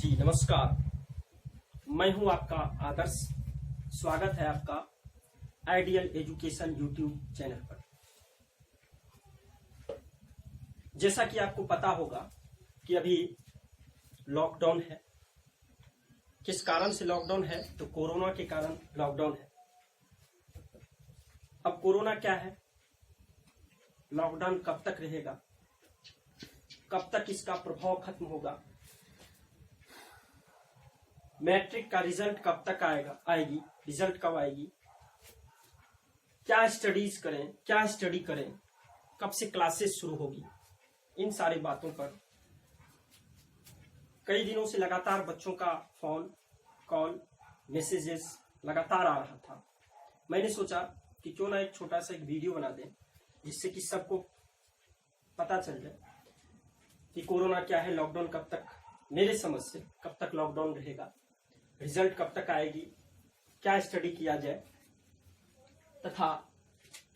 जी नमस्कार, मैं हूं आपका आदर्श। स्वागत है आपका आइडियल एजुकेशन यूट्यूब चैनल पर। जैसा कि आपको पता होगा कि अभी लॉकडाउन है। किस कारण से लॉकडाउन है? तो कोरोना के कारण लॉकडाउन है। अब कोरोना क्या है, लॉकडाउन कब तक रहेगा, कब तक इसका प्रभाव खत्म होगा, मैट्रिक का रिजल्ट कब तक आएगी, रिजल्ट कब आएगी, क्या स्टडीज करें, क्या स्टडी करें, कब से क्लासेस शुरू होगी, इन सारी बातों पर कई दिनों से लगातार बच्चों का फोन कॉल मैसेजेस लगातार आ रहा था। मैंने सोचा कि क्यों ना एक छोटा सा एक वीडियो बना दें जिससे कि सबको पता चल जाए कि कोरोना क्या है, लॉकडाउन कब तक, मेरे समझ से कब तक लॉकडाउन रहेगा, रिजल्ट कब तक आएगी, क्या स्टडी किया जाए तथा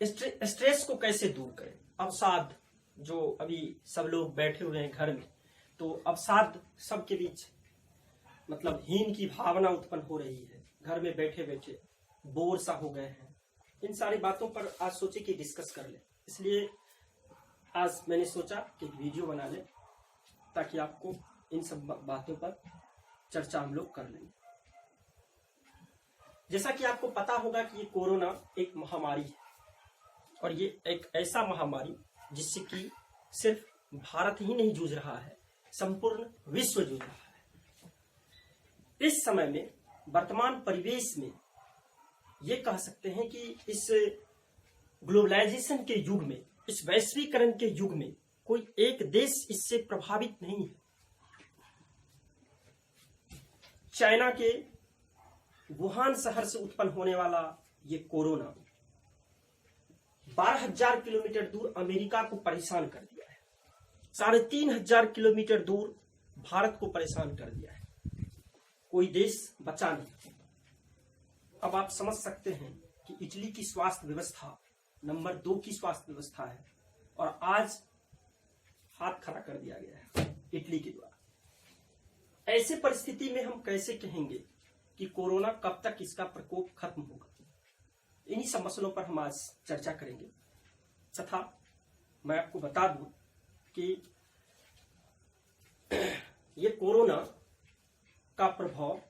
स्ट्रेस को कैसे दूर करें। अवसाद जो अभी सब लोग बैठे हुए हैं घर में, तो अवसाद सबके बीच मतलब हीन की भावना उत्पन्न हो रही है, घर में बैठे बैठे बोर सा हो गए हैं। इन सारी बातों पर आज सोचे कि डिस्कस कर ले, इसलिए आज मैंने सोचा कि एक वीडियो बना ले ताकि आपको इन सब बातों पर चर्चा हम लोग कर लेंगे। जैसा कि आपको पता होगा कि ये कोरोना एक महामारी है और ये एक ऐसा महामारी जिससे कि सिर्फ भारत ही नहीं जूझ रहा है, संपूर्ण विश्व जूझ रहा है। इस समय में वर्तमान परिवेश में ये कह सकते हैं कि इस ग्लोबलाइजेशन के युग में, इस वैश्वीकरण के युग में कोई एक देश इससे प्रभावित नहीं है। चाइना के वुहान शहर से उत्पन्न होने वाला ये कोरोना 12,000 किलोमीटर दूर अमेरिका को परेशान कर दिया है, 3,500 किलोमीटर दूर भारत को परेशान कर दिया है। कोई देश बचा नहीं। अब आप समझ सकते हैं कि इटली की स्वास्थ्य व्यवस्था नंबर 2 की स्वास्थ्य व्यवस्था है और आज हाथ खड़ा कर दिया गया है इटली के द्वारा। ऐसे परिस्थिति में हम कैसे कहेंगे कि कोरोना कब तक इसका प्रकोप खत्म होगा? इन्हीं सब मसलों पर हम आज चर्चा करेंगे तथा मैं आपको बता दूं कि ये कोरोना का प्रभाव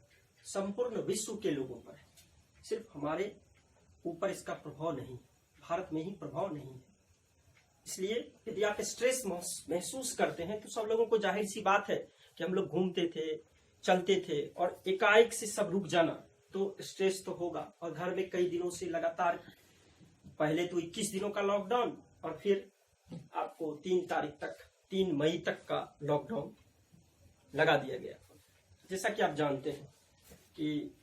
संपूर्ण विश्व के लोगों पर है, सिर्फ हमारे ऊपर इसका प्रभाव नहीं, भारत में ही प्रभाव नहीं है। इसलिए यदि आप स्ट्रेस महसूस करते हैं तो सब लोगों को जाहिर सी बात है कि हम लोग घूमते थे, चलते थे और एकाएक से सब रुक जाना तो स्ट्रेस तो होगा। और घर में कई दिनों से लगातार, पहले तो 21 दिनों का लॉकडाउन और फिर आपको 3 मई तक का लॉकडाउन लगा दिया गया। जैसा कि आप जानते हैं कि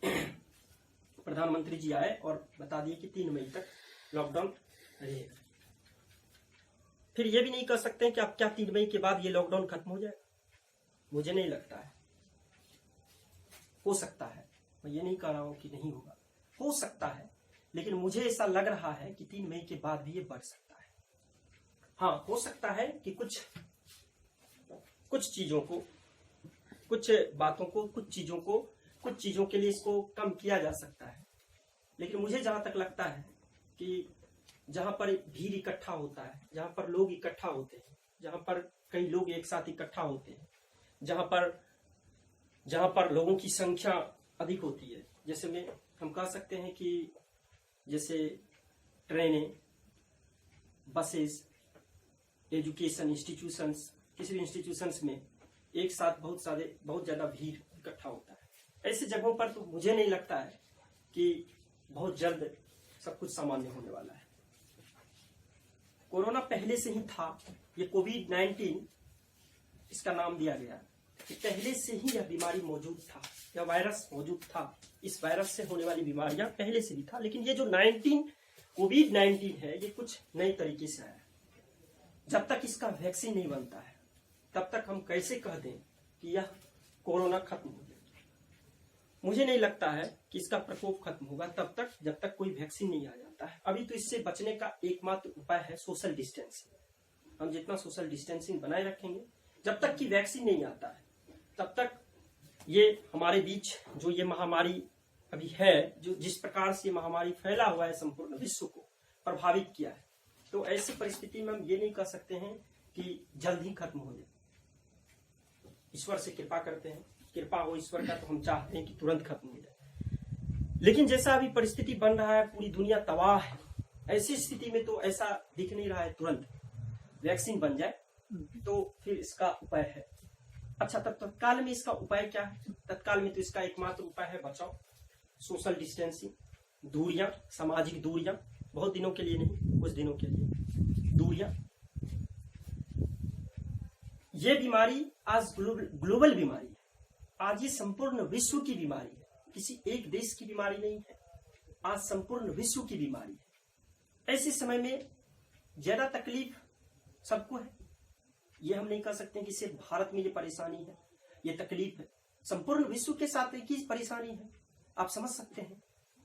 प्रधानमंत्री जी आए और बता दिए कि 3 मई तक लॉकडाउन रहेगा। फिर ये भी नहीं कह सकते हैं कि आप क्या 3 मई के बाद ये लॉकडाउन खत्म हो जाएगा? मुझे नहीं लगता है। हो सकता है, मैं ये नहीं कह रहा हूं कि नहीं होगा, हो सकता है, लेकिन मुझे ऐसा लग रहा है कि 3 मई के बाद भी ये बढ़ सकता है। हाँ, हो सकता है कि कुछ चीजों को, कुछ बातों को, कुछ चीजों के लिए इसको कम किया जा सकता है। लेकिन मुझे जहां तक लगता है कि जहां पर भीड़ इकट्ठा होता है, जहां पर लोग इकट्ठा होते हैं, जहां पर कई लोग एक साथ इकट्ठा होते हैं, जहां पर लोगों की संख्या अधिक होती है, जैसे में हम कह सकते हैं कि जैसे ट्रेनें, बसेस, एजुकेशन इंस्टीट्यूशंस, किसी भी इंस्टीट्यूशंस में एक साथ बहुत ज्यादा भीड़ इकट्ठा होता है। ऐसी जगहों पर तो मुझे नहीं लगता है कि बहुत जल्द सब कुछ सामान्य होने वाला है। कोरोना पहले से ही था, ये कोविड-19 इसका नाम दिया गया कि पहले से ही यह बीमारी मौजूद था, यह वायरस मौजूद था। इस वायरस से होने वाली बीमारियां पहले से भी था, लेकिन ये जो कोविड-19 है ये कुछ नए तरीके से आया। जब तक इसका वैक्सीन नहीं बनता है तब तक हम कैसे कह दें कि यह कोरोना खत्म हो जाएगा? मुझे नहीं लगता है कि इसका प्रकोप खत्म होगा तब तक जब तक कोई वैक्सीन नहीं आ जाता है। अभी तो इससे बचने का एकमात्र उपाय है सोशल डिस्टेंसिंग। हम जितना सोशल डिस्टेंसिंग बनाए रखेंगे, जब तक कि वैक्सीन नहीं आता है तब तक ये हमारे बीच जो ये महामारी अभी है, जो जिस प्रकार से ये महामारी फैला हुआ है, संपूर्ण विश्व को प्रभावित किया है, तो ऐसी परिस्थिति में हम ये नहीं कह सकते हैं कि जल्द ही खत्म हो जाए। ईश्वर से कृपा करते हैं, कृपा हो ईश्वर का, तो हम चाहते हैं कि तुरंत खत्म हो जाए। लेकिन जैसा अभी परिस्थिति बन रहा है, पूरी दुनिया तबाह है, ऐसी स्थिति में तो ऐसा दिख नहीं रहा है तुरंत वैक्सीन बन जाए तो फिर इसका उपाय है। अच्छा, तब तत्काल में इसका उपाय क्या है? तत्काल में तो इसका एकमात्र उपाय है बचाव, सोशल डिस्टेंसिंग, दूरियां, सामाजिक दूरियां, बहुत दिनों के लिए नहीं, कुछ दिनों के लिए दूरियां। ये बीमारी आज ग्लोबल बीमारी है, आज ये संपूर्ण विश्व की बीमारी है, किसी एक देश की बीमारी नहीं है, आज संपूर्ण विश्व की बीमारी है। ऐसे समय में ज्यादा तकलीफ सबको है, ये हम नहीं कह सकते कि सिर्फ भारत में ये परेशानी है, ये तकलीफ है, संपूर्ण विश्व के साथ एक ही परेशानी है। आप समझ सकते हैं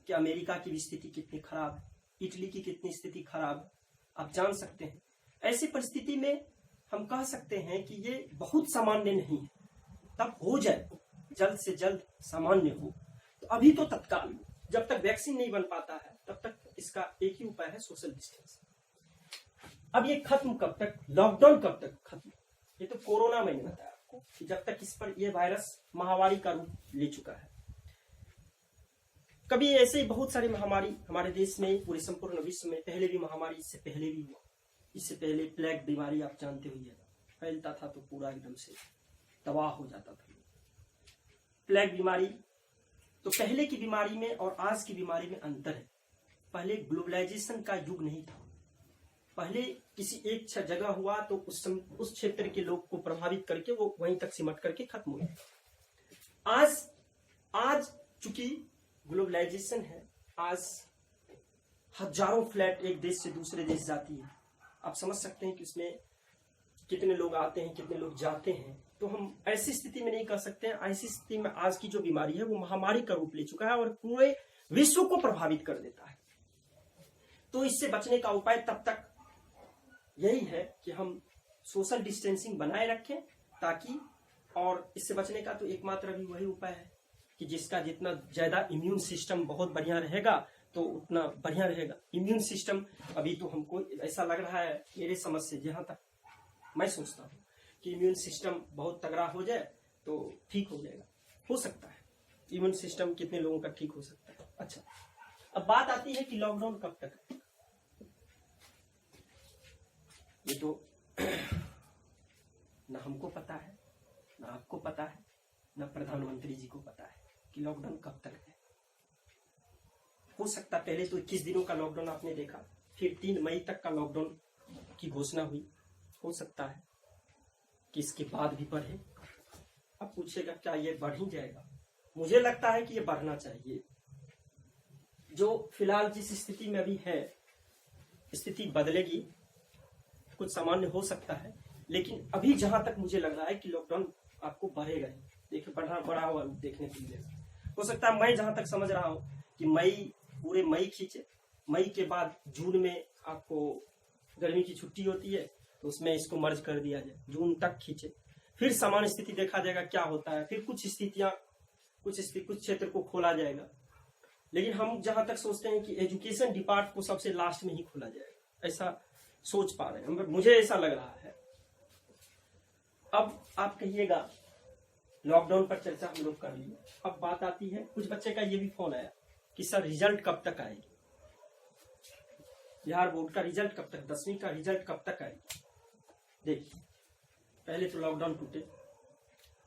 कि अमेरिका की भी स्थिति कितनी खराब है, इटली की कितनी स्थिति खराब है, आप जान सकते हैं। ऐसी परिस्थिति में हम कह सकते हैं कि ये बहुत सामान्य नहीं है, तब हो जाए, जल्द से जल्द सामान्य हो। तो अभी तो तत्काल, जब तक वैक्सीन नहीं बन पाता है तब तक इसका एक ही उपाय है, सोशल डिस्टेंस। अब ये खत्म कब तक, लॉकडाउन कब तक खत्म? ये तो कोरोना मैंने बताया आपको कि जब तक इस पर यह वायरस महामारी का रूप ले चुका है। कभी ऐसे ही बहुत सारी महामारी हमारे देश में, पूरे संपूर्ण विश्व में, पहले भी महामारी इससे पहले भी हुआ। इससे पहले प्लेग बीमारी आप जानते हुए फैलता था तो पूरा एकदम से तबाह हो जाता था। प्लेग बीमारी, तो पहले की बीमारी में और आज की बीमारी में अंतर है। पहले ग्लोबलाइजेशन का युग नहीं था, पहले किसी एक जगह हुआ तो उस क्षेत्र के लोग को प्रभावित करके वो वहीं तक सिमट करके खत्म हो गया। आज चूंकि ग्लोबलाइजेशन है, आज हजारों फ्लाइट एक देश से दूसरे देश जाती है। आप समझ सकते हैं कि उसमें कितने लोग आते हैं, कितने लोग जाते हैं। तो हम ऐसी स्थिति में नहीं कर सकते हैं। ऐसी स्थिति में आज की जो बीमारी है वो महामारी का रूप ले चुका है और पूरे विश्व को प्रभावित कर देता है। तो इससे बचने का उपाय तब तक यही है कि हम सोशल डिस्टेंसिंग बनाए रखें, ताकि, और इससे बचने का तो एकमात्र अभी वही उपाय है कि जिसका जितना ज्यादा इम्यून सिस्टम बहुत बढ़िया रहेगा तो उतना बढ़िया रहेगा। इम्यून सिस्टम अभी तो हमको ऐसा लग रहा है, मेरे समझ से जहां तक मैं सोचता हूँ कि इम्यून सिस्टम बहुत तगड़ा हो जाए तो ठीक हो जाएगा। हो सकता है इम्यून सिस्टम कितने लोगों का ठीक हो सकता है। अच्छा, अब बात आती है कि लॉकडाउन कब तक है। ये तो ना हमको पता है, ना आपको पता है, ना प्रधानमंत्री जी को पता है कि लॉकडाउन कब तक है। हो सकता पहले तो 21 दिनों का लॉकडाउन आपने देखा, फिर 3 मई तक का लॉकडाउन की घोषणा हुई। हो सकता है कि इसके बाद भी बढ़े। अब पूछेगा क्या ये बढ़ ही जाएगा? मुझे लगता है कि ये बढ़ना चाहिए। जो फिलहाल जिस स्थिति में अभी है, स्थिति बदलेगी, कुछ सामान्य हो सकता है, लेकिन अभी जहां तक मुझे लग रहा है कि लॉकडाउन आपको बढ़ेगा ही। देखिए बढ़ा हुआ देखने को मिलेगा। हो सकता है, मैं जहां तक समझ रहा हूं कि पूरे मई खींचे, मई के बाद जून में आपको गर्मी की छुट्टी होती है तो उसमें इसको मर्ज कर दिया जाए, जून तक खींचे, फिर सामान्य स्थिति देखा जाएगा क्या होता है। फिर कुछ क्षेत्र को खोला जाएगा। लेकिन हम जहां तक सोचते हैं कि एजुकेशन डिपार्ट को सबसे लास्ट में ही खोला जाएगा, ऐसा सोच पा रहे हैं, मुझे ऐसा लग रहा है। अब आप कहिएगा लॉकडाउन पर चर्चा हम लोग कर लिए। अब बात आती है, कुछ बच्चे का ये भी फोन आया कि सर रिजल्ट कब तक आएगी, बिहार बोर्ड का रिजल्ट कब तक, 10वीं का रिजल्ट कब तक आएगी। देखिए, पहले तो लॉकडाउन टूटे,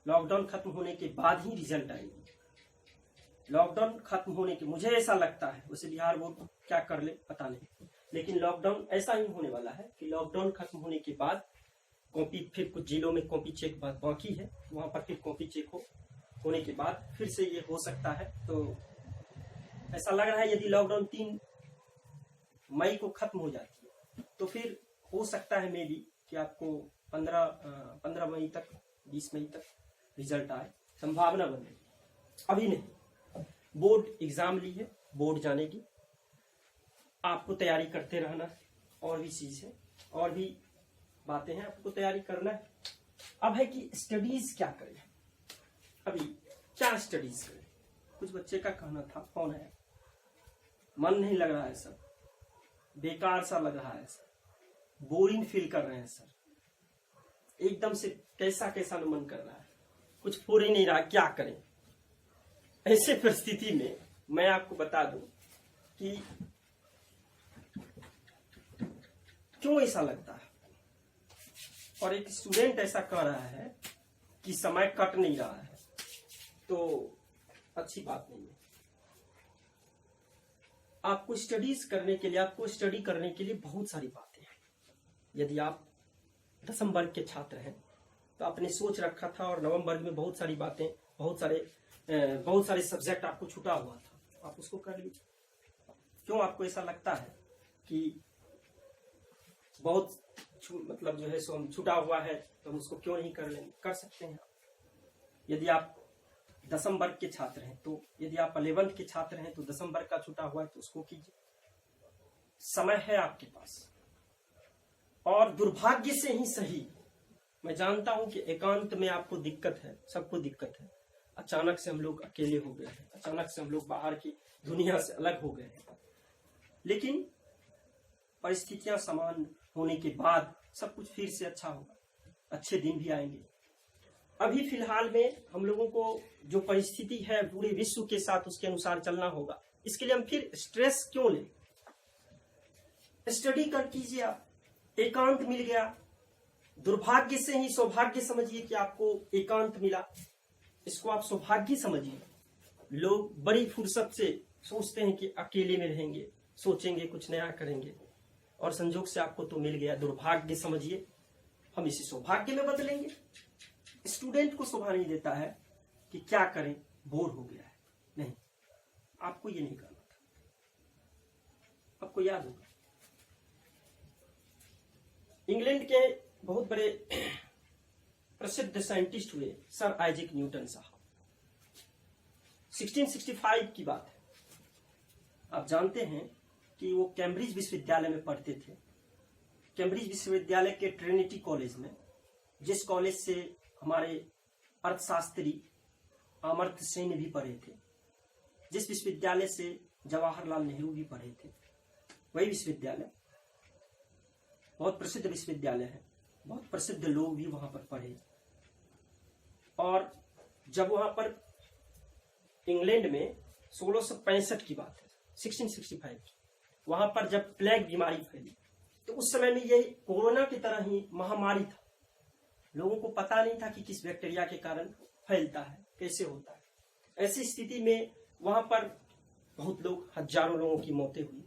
लॉकडाउन खत्म होने के बाद ही रिजल्ट आएगी। लॉकडाउन खत्म होने के, मुझे ऐसा लगता है, उसे बिहार बोर्ड क्या कर ले पता नहीं, लेकिन लॉकडाउन ऐसा ही होने वाला है कि लॉकडाउन खत्म होने के बाद कॉपी, फिर कुछ जिलों में कॉपी चेक बाकी है, वहां पर फिर कॉपी चेक होने के बाद फिर से ये हो सकता है। तो ऐसा लग रहा है यदि लॉकडाउन 3 मई को खत्म हो जाती है तो फिर हो सकता है मे बी कि आपको 15 मई तक, 20 मई तक रिजल्ट आए, संभावना बन रही। अभी नहीं, बोर्ड एग्जाम ली है, बोर्ड जाने की, आपको तैयारी करते रहना है, और भी चीज है, और भी बातें हैं, आपको तैयारी करना है। अब है कि स्टडीज क्या करें। अभी क्या स्टडीज करें। कुछ बच्चे का कहना था, फोन है, मन नहीं लग रहा है सर, बेकार सा लग रहा है सर, बोरिंग फील कर रहे हैं सर, एकदम से कैसा कैसा मन कर रहा है, कुछ हो ही नहीं रहा, क्या करें। ऐसे परिस्थिति में मैं आपको बता दूं कि क्यों ऐसा लगता है, और एक स्टूडेंट ऐसा कह रहा है कि समय कट नहीं रहा है, तो अच्छी बात नहीं है। आपको स्टडीज करने के लिए, आपको स्टडी करने के लिए बहुत सारी बातें हैं। यदि आप 10वीं वर्ग के छात्र हैं तो आपने सोच रखा था, और 9वीं वर्ग में बहुत सारी बातें, बहुत सारे सब्जेक्ट आपको छूटा हुआ था, आप उसको कर लीजिए। क्यों आपको ऐसा लगता है कि बहुत मतलब जो है सो हम छूटा हुआ है तो हम उसको क्यों नहीं कर लेंगे? कर सकते हैं। यदि आप 10वीं वर्ग के छात्र हैं, तो यदि आप 11th के छात्र हैं तो 10वीं वर्ग का छूटा हुआ है तो उसको कीजिए, समय है आपके पास। और दुर्भाग्य से ही सही, मैं जानता हूं कि एकांत में आपको दिक्कत है, सबको दिक्कत है। अचानक से हम लोग अकेले हो गए हैं, अचानक से हम लोग बाहर की दुनिया से अलग हो गए हैं, लेकिन परिस्थितियां समान होने के बाद सब कुछ फिर से अच्छा होगा, अच्छे दिन भी आएंगे। अभी फिलहाल में हम लोगों को जो परिस्थिति है पूरे विश्व के साथ उसके अनुसार चलना होगा। इसके लिए हम फिर स्ट्रेस क्यों लें? स्टडी कर कीजिए आप, एकांत मिल गया, दुर्भाग्य से ही सौभाग्य समझिए कि आपको एकांत मिला, इसको आप सौभाग्य समझिए। लोग बड़ी फुर्सत से सोचते हैं कि अकेले में रहेंगे, सोचेंगे कुछ नया करेंगे, और संजोग से आपको तो मिल गया, दुर्भाग्य समझिए, हम इसे सौभाग्य में बदलेंगे। स्टूडेंट को शोभा नहीं देता है कि क्या करें, बोर हो गया है, नहीं, आपको ये नहीं करना था। आपको याद होगा इंग्लैंड के बहुत बड़े प्रसिद्ध साइंटिस्ट हुए सर आइजैक न्यूटन साहब। 1665 की बात है। आप जानते हैं कि वो कैम्ब्रिज विश्वविद्यालय में पढ़ते थे। कैम्ब्रिज विश्वविद्यालय के ट्रिनिटी कॉलेज में, जिस कॉलेज से हमारे अर्थशास्त्री अमर्त्य सेन भी पढ़े थे, जिस विश्वविद्यालय से जवाहरलाल नेहरू भी पढ़े थे, वही विश्वविद्यालय बहुत प्रसिद्ध विश्वविद्यालय है, बहुत प्रसिद्ध लोग भी वहां पर पढ़े। और जब वहां पर इंग्लैंड में 1665 की बात है, 1665, वहां पर जब प्लेग बीमारी फैली, तो उस समय में ये कोरोना की तरह ही महामारी था। लोगों को पता नहीं था कि किस बैक्टीरिया के कारण फैलता है, कैसे होता है। ऐसी स्थिति में वहां पर बहुत लोग, हजारों लोगों की मौतें हुई।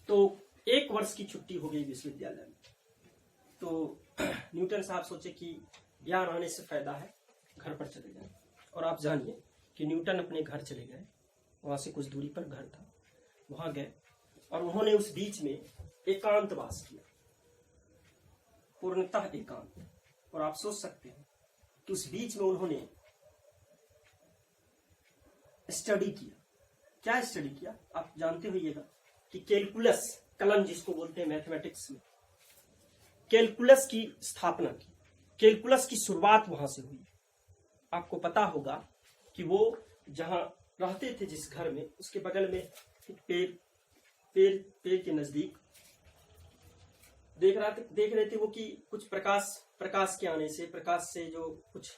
तो 1 वर्ष की छुट्टी हो गई विश्वविद्यालय में। तो न्यूटन साहब सोचे कि यहाँ रहने से फायदा है, घर पर चले जाए। और आप जानिए कि न्यूटन अपने घर चले गए, वहां से कुछ दूरी पर घर था, वहां गए और उन्होंने उस बीच में एकांतवास किया, पूर्णतः एकांत। और आप सोच सकते हैं कि उस बीच में उन्होंने स्टडी किया। क्या स्टडी किया? आप जानते होइएगा कि कैलकुलस, कलन जिसको बोलते हैं मैथमेटिक्स में, कैलकुलस की स्थापना की, कैलकुलस की शुरुआत वहां से हुई। आपको पता होगा कि वो जहां रहते थे, जिस घर में, उसके बगल में एक पेड़ के नजदीक देख रहे थे वो कि कुछ प्रकाश के आने से, प्रकाश से जो कुछ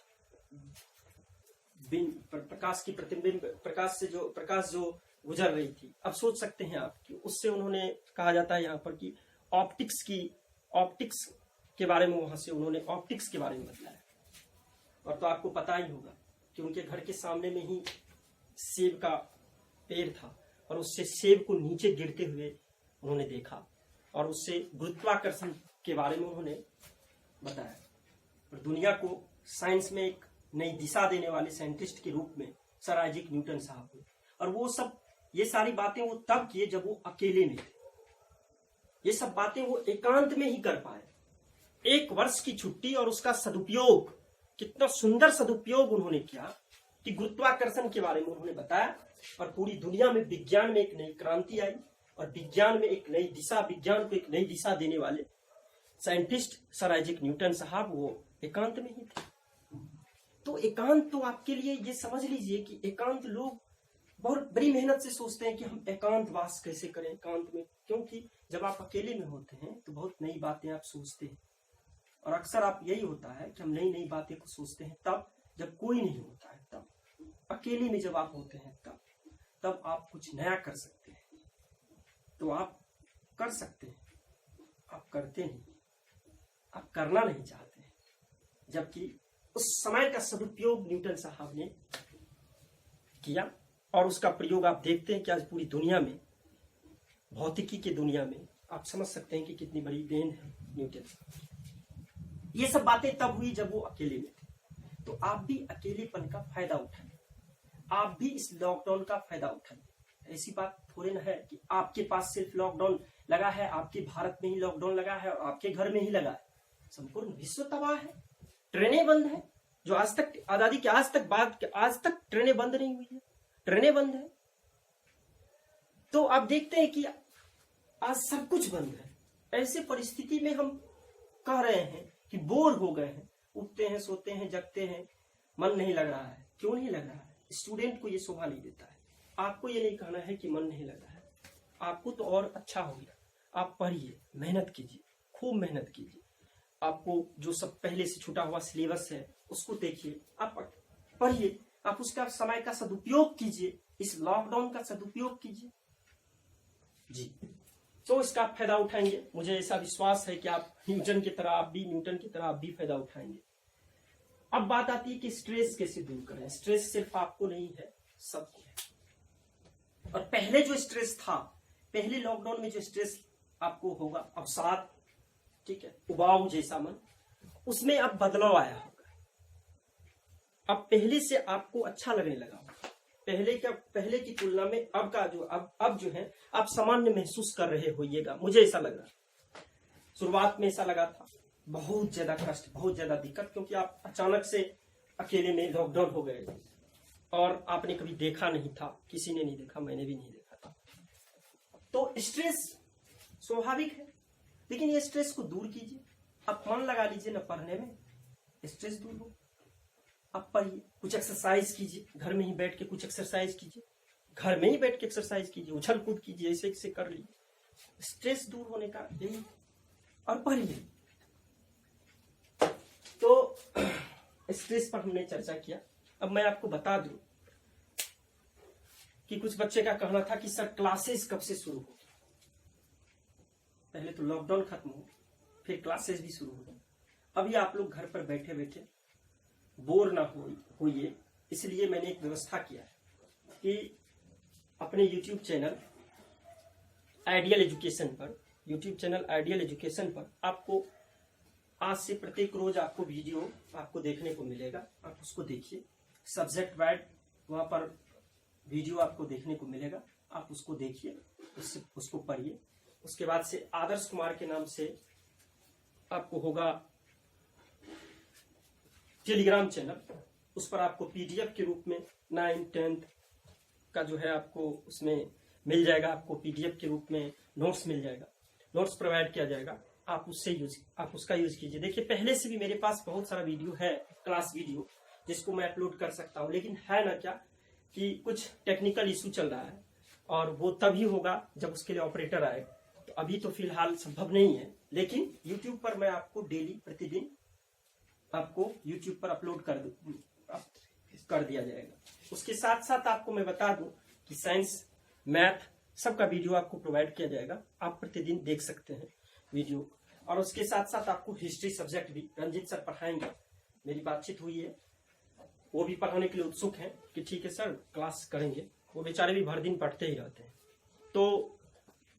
प्रकाश की प्रतिबिंब, प्रकाश जो गुजर रही थी। अब सोच सकते हैं आप कि उससे उन्होंने, कहा जाता है यहाँ पर कि ऑप्टिक्स के बारे में, वहां से उन्होंने ऑप्टिक्स के बारे में बताया। और तो आपको पता ही होगा कि उनके घर के सामने में ही सेब का पेड़ था, और उससे सेब को नीचे गिरते हुए उन्होंने देखा, और उससे गुरुत्वाकर्षण के बारे में उन्होंने बताया। और दुनिया को साइंस में एक नई दिशा देने वाले साइंटिस्ट के रूप में सर आइजैक न्यूटन साहब हुए। और वो सब, ये सारी बातें वो तब किए जब वो अकेले में थे। ये सब बातें वो एकांत में ही कर पाए। 1 वर्ष की छुट्टी और उसका सदुपयोग, कितना सुंदर सदुपयोग उन्होंने किया कि गुरुत्वाकर्षण के बारे में उन्होंने बताया, और पूरी दुनिया में विज्ञान में एक नई क्रांति आई, और विज्ञान में एक नई दिशा, विज्ञान को एक नई दिशा देने वाले साइंटिस्ट सर आइजैक न्यूटन साहब वो एकांत में ही थे। तो एकांत तो आपके लिए ये समझ लीजिए कि एकांत लोग बहुत बड़ी मेहनत से सोचते हैं कि हम एकांत वास कैसे करें एकांत में, क्योंकि जब आप अकेले में होते हैं तो बहुत नई बातें आप सोचते हैं। और अक्सर आप यही होता है कि हम नई नई बातें को सोचते हैं तब जब कोई नहीं होता है, तब अकेले में जब आप होते हैं तब आप कुछ नया कर सकते हैं। तो आप कर सकते हैं, आप करते नहीं, आप करना नहीं चाहते हैं। जबकि उस समय का सदुपयोग न्यूटन साहब ने किया और उसका प्रयोग आप देखते हैं कि आज पूरी दुनिया में, भौतिकी की दुनिया में आप समझ सकते हैं कि कितनी बड़ी देन है न्यूटन साहब। ये सब बातें तब हुई जब वो अकेले में थे। तो आप भी अकेलेपन का फायदा उठाएं, आप भी इस लॉकडाउन का फायदा उठाएं। ऐसी बात थोड़े ना है कि आपके पास सिर्फ लॉकडाउन लगा है, आपके भारत में ही लॉकडाउन लगा है और आपके घर में ही लगा है। संपूर्ण विश्व तबाह है, ट्रेनें बंद है, जो आज तक आजादी के आज तक ट्रेनें बंद नहीं हुई है, ट्रेनें बंद है। तो आप देखते हैं कि आज सब कुछ बंद है। ऐसे परिस्थिति में हम कह रहे हैं कि बोर हो गए हैं, उठते हैं, सोते हैं, जगते हैं, मन नहीं लग रहा है। क्यों नहीं लग रहा है? स्टूडेंट को ये शोभा नहीं देता है। आपको ये नहीं कहना है कि मन नहीं लग रहा है, आपको तो और अच्छा हो गया। आप पढ़िए, मेहनत कीजिए, खूब मेहनत कीजिए। आपको जो सब पहले से छूटा हुआ सिलेबस है उसको देखिए, आप पढ़िए, आप उसका समय का सदुपयोग कीजिए, इस लॉकडाउन का सदुपयोग कीजिए जी। तो इसका आप फायदा उठाएंगे। मुझे ऐसा विश्वास है कि आप न्यूटन की तरह आप भी फायदा उठाएंगे। अब बात आती है कि स्ट्रेस कैसे दूर करें। स्ट्रेस सिर्फ आपको नहीं है, सबको है। और पहले जो स्ट्रेस था, पहले लॉकडाउन में जो स्ट्रेस आपको होगा, अवसाद, ठीक है, उबाऊ जैसा मन, उसमें अब बदलाव आया होगा। अब पहले से आपको अच्छा लगने लगा होगा। पहले की तुलना में अब जो है आप सामान्य महसूस कर रहे होइएगा। मुझे ऐसा लग रहा है, शुरुआत में ऐसा लगा था, बहुत ज्यादा कष्ट, बहुत ज्यादा दिक्कत, क्योंकि आप अचानक से अकेले में लॉकडाउन हो गए और आपने कभी देखा नहीं था, किसी ने नहीं देखा, मैंने भी नहीं देखा था। तो स्ट्रेस स्वाभाविक है, लेकिन ये स्ट्रेस को दूर कीजिए। आप मन लगा लीजिए ना पढ़ने में, स्ट्रेस दूर हो। आप पढ़िए, कुछ एक्सरसाइज कीजिए, घर में ही बैठ के कुछ एक्सरसाइज कीजिए, घर में ही बैठ के एक्सरसाइज कीजिए, उछल कूद कीजिए, ऐसे कर लीजिए, स्ट्रेस दूर होने का यही। और पढ़िए। तो स्ट्रेस पर हमने चर्चा किया। अब मैं आपको बता दूं कि कुछ बच्चे का कहना था कि सर क्लासेस कब से शुरू होगी। पहले तो लॉकडाउन खत्म हो, फिर क्लासेस भी शुरू हो। अभी आप लोग घर पर बैठे बैठे बोर ना होइए, इसलिए मैंने एक व्यवस्था किया है कि अपने यूट्यूब चैनल आइडियल एजुकेशन पर आपको आज से प्रत्येक रोज आपको वीडियो आपको देखने को मिलेगा। आप उसको देखिए, सब्जेक्ट वाइज वहां पर वीडियो आपको देखने को मिलेगा। आप उसको देखिए, उसको पढ़िए। उसके बाद से आदर्श कुमार के नाम से आपको होगा टेलीग्राम चैनल, उस पर आपको पीडीएफ के रूप में 9th 10th का जो है आपको उसमें मिल जाएगा। आपको पीडीएफ के रूप में नोट्स मिल जाएगा, नोट्स प्रोवाइड किया जाएगा। आप उसका यूज कीजिए। देखिए, पहले से भी मेरे पास बहुत सारा वीडियो है, क्लास वीडियो, जिसको मैं अपलोड कर सकता हूँ। लेकिन है ना क्या कि कुछ टेक्निकल इशू चल रहा है और वो तभी होगा जब उसके लिए ऑपरेटर आए। तो अभी तो फिलहाल संभव नहीं है, लेकिन यूट्यूब पर मैं आपको डेली प्रतिदिन आपको यूट्यूब पर अपलोड कर दिया जाएगा। उसके साथ साथ आपको मैं बता दूं कि साइंस, मैथ सबका वीडियो आपको प्रोवाइड किया जाएगा। आप प्रतिदिन देख सकते हैं वीडियो। और उसके साथ साथ आपको हिस्ट्री सब्जेक्ट भी रंजीत सर पढ़ाएंगे। मेरी बातचीत हुई है, वो भी पढ़ाने के लिए उत्सुक हैं कि ठीक है सर क्लास करेंगे। वो बेचारे भी भर दिन पढ़ते ही रहते हैं। तो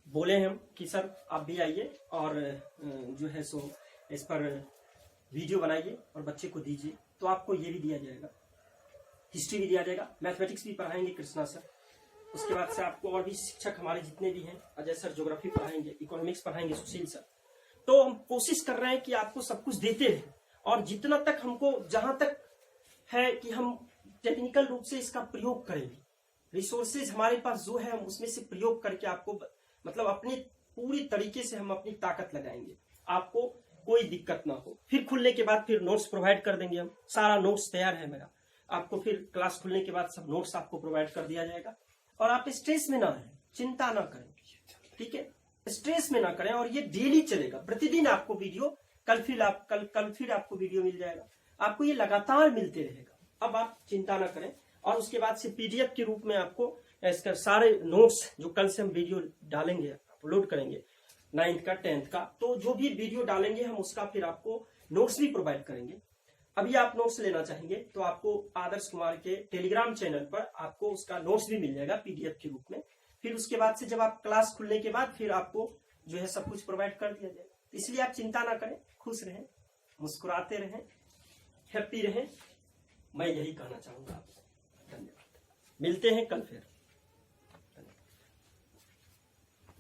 बोले हम कि सर आप भी आइए और जो है सो इस पर वीडियो बनाइए और बच्चे को दीजिए। तो आपको ये भी दिया जाएगा, हिस्ट्री भी दिया जाएगा, मैथमेटिक्स भी पढ़ाएंगे कृष्णा सर। उसके बाद से आपको और भी शिक्षक हमारे जितने भी हैं, अजय सर ज्योग्राफी पढ़ाएंगे, इकोनॉमिक्स पढ़ाएंगे, सुशील सर। तो हम कोशिश कर रहे हैं कि आपको सब कुछ देते हैं और जितना तक हमको, जहां तक है कि हम टेक्निकल रूप से इसका प्रयोग करेंगे। रिसोर्सेज हमारे पास जो है हम उसमें से प्रयोग करके आपको, मतलब अपने पूरी तरीके से हम अपनी ताकत लगाएंगे। आपको कोई दिक्कत ना हो। फिर खुलने के बाद फिर नोट्स प्रोवाइड कर देंगे हम, सारा नोट्स तैयार है मेरा, आपको फिर क्लास खुलने के बाद सब नोट्स आपको प्रोवाइड कर दिया जाएगा। और आप स्ट्रेस में ना रहें, चिंता ना करें, ठीक है, स्ट्रेस में ना करें। और ये डेली चलेगा, प्रतिदिन आपको वीडियो, कल फिर आपको वीडियो मिल जाएगा, आपको ये लगातार मिलते रहेगा। अब आप चिंता ना करें। और उसके बाद से पीडीएफ के रूप में आपको इसका सारे नोट्स जो कल से हम वीडियो डालेंगे, अपलोड करेंगे 9th का 10th का, तो जो भी वीडियो डालेंगे हम उसका फिर आपको नोट्स भी प्रोवाइड करेंगे। अभी आप नोट्स लेना चाहेंगे तो आपको आदर्श कुमार के टेलीग्राम चैनल पर आपको उसका नोट्स भी मिल जाएगा पीडीएफ के रूप में। फिर उसके बाद से जब आप क्लास खुलने के बाद फिर आपको जो है सब कुछ प्रोवाइड कर दिया जाएगा। इसलिए आप चिंता ना करें, खुश रहें, मुस्कुराते रहें, हैप्पी रहें, मैं यही कहना चाहूंगा आपसे। धन्यवाद, मिलते हैं कल फिर।